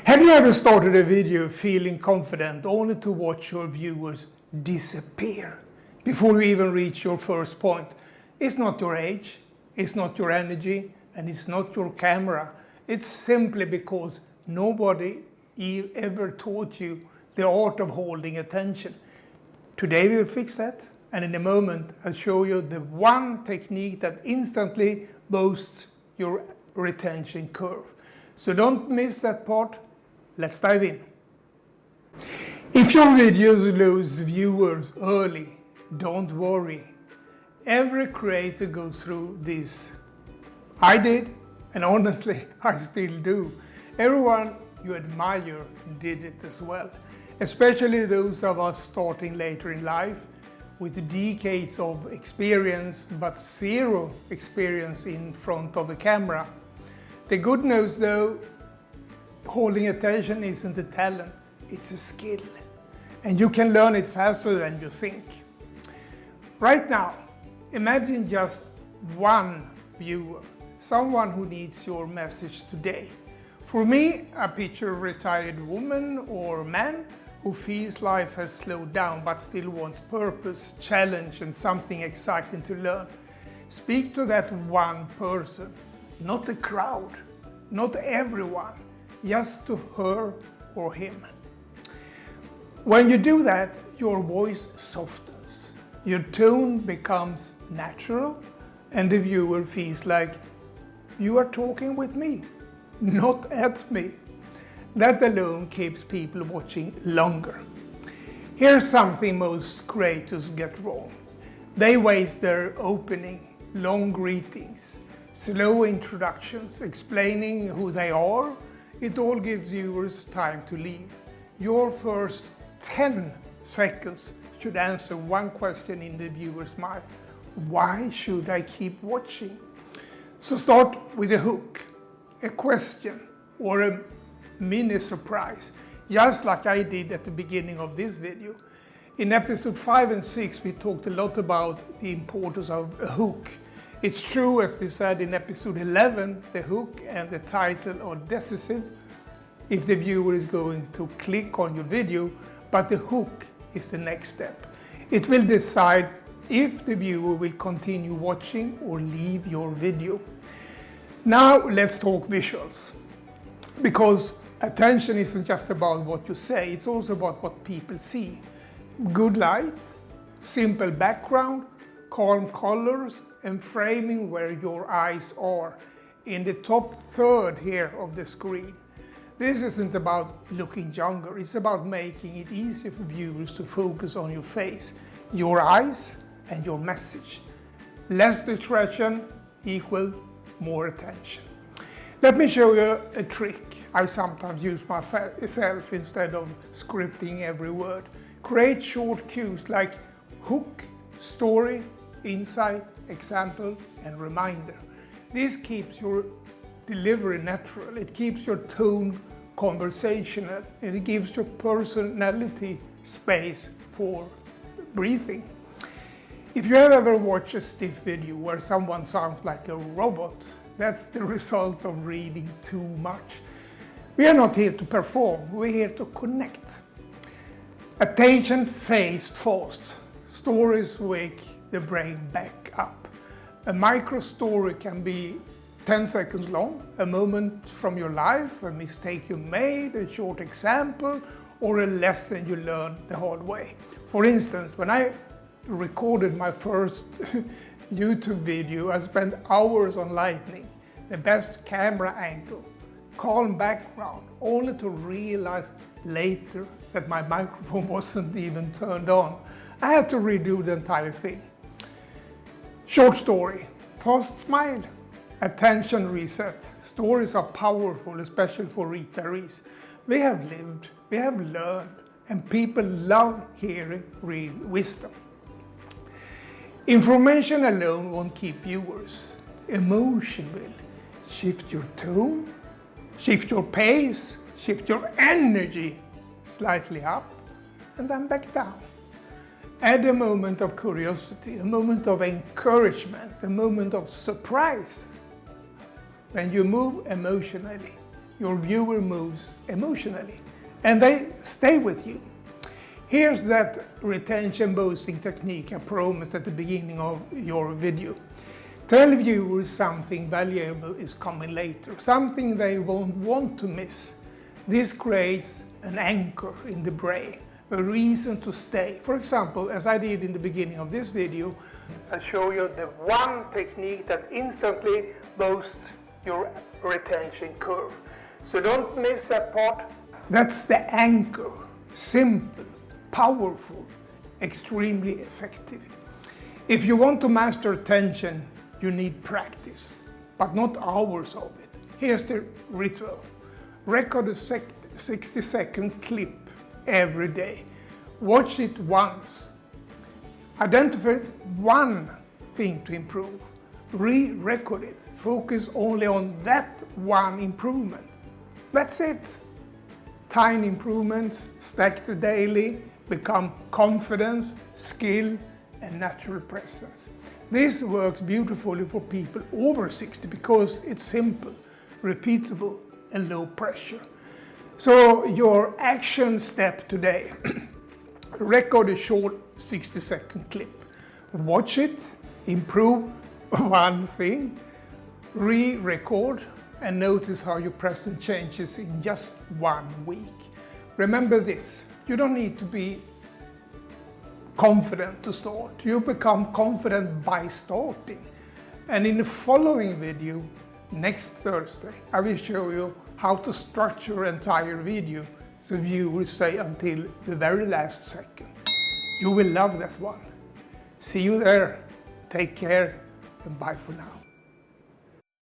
Have you ever started a video feeling confident only to watch your viewers disappear before you even reach your first point? It's not your age, it's not your energy, and it's not your camera. It's simply because nobody ever taught you the art of holding attention. Today we will fix that, and in a moment I'll show you the one technique that instantly boosts your retention curve. So don't miss that part. Let's dive in. If your videos lose viewers early, don't worry. Every creator goes through this. I did, and honestly, I still do. Everyone you admire did it as well, especially those of us starting later in life with decades of experience but zero experience in front of a camera. The good news though, holding attention isn't a talent, it's a skill. And you can learn it faster than you think. Right now, imagine just one viewer, someone who needs your message today. For me, I picture a retired woman or man who feels life has slowed down but still wants purpose, challenge, and something exciting to learn. Speak to that one person, not the crowd, not everyone, just to her or him. When you do that, your voice softens, your tone becomes natural, and the viewer feels like you are talking with me, not at me. That alone keeps people watching longer. Here's something most creators get wrong. They waste their opening, long greetings, slow introductions, explaining who they are. It all gives viewers time to leave. Your first 10 seconds should answer one question in the viewer's mind. Why should I keep watching? So start with a hook, a question, or a mini surprise, just like I did at the beginning of this video. In episode 5 and 6 we talked a lot about the importance of a hook. It's true, as we said in episode 11, the hook and the title are decisive if the viewer is going to click on your video, but the hook is the next step. It will decide if the viewer will continue watching or leave your video. Now let's talk visuals, because attention isn't just about what you say, it's also about what people see. Good light, simple background, calm colors, and framing where your eyes are, in the top third here of the screen. This isn't about looking younger, it's about making it easier for viewers to focus on your face, your eyes, and your message. Less distraction equal more attention. Let me show you a trick I sometimes use myself instead of scripting every word. Create short cues like hook, story, insight, example, and reminder. This keeps your delivery natural, it keeps your tone conversational, and it gives your personality space for breathing. If you have ever watched a stiff video where someone sounds like a robot, that's the result of reading too much. We are not here to perform, we're here to connect. Attention fades fast. Stories wake the brain back up. A micro story can be 10 seconds long, a moment from your life, a mistake you made, a short example, or a lesson you learned the hard way. For instance, when I recorded my first YouTube video, I spent hours on lighting, the best camera angle, calm background, only to realize later that my microphone wasn't even turned on. I had to redo the entire thing. Short story, fast smile, attention reset. Stories are powerful, especially for retirees. We have lived, we have learned, and people love hearing real wisdom. Information alone won't keep viewers. Emotion will. Shift your tone, shift your pace, shift your energy slightly up, and then back down. Add a moment of curiosity, a moment of encouragement, a moment of surprise. When you move emotionally, your viewer moves emotionally, and they stay with you. Here's that retention boosting technique I promised at the beginning of your video. Tell viewers something valuable is coming later, something they won't want to miss. This creates an anchor in the brain, a reason to stay. For example, as I did in the beginning of this video, I'll show you the one technique that instantly boosts your retention curve. So don't miss that part. That's the anchor. Simple, powerful, extremely effective. If you want to master attention, you need practice, but not hours of it. Here's the ritual. Record a 60-second clip every day. Watch it once. Identify one thing to improve. Re-record it. Focus only on that one improvement. That's it. Tiny improvements stacked daily become confidence, skill, and natural presence. This works beautifully for people over 60 because it's simple, repeatable, and low pressure. So your action step today, record a short 60-second clip. Watch it, improve one thing, re-record, and notice how your presence changes in just 1 week. Remember this, you don't need to be confident to start. You become confident by starting. And in the following video, next Thursday, I will show you how to structure your entire video so viewers stay until the very last second. You will love that one. See you there. Take care and bye for now.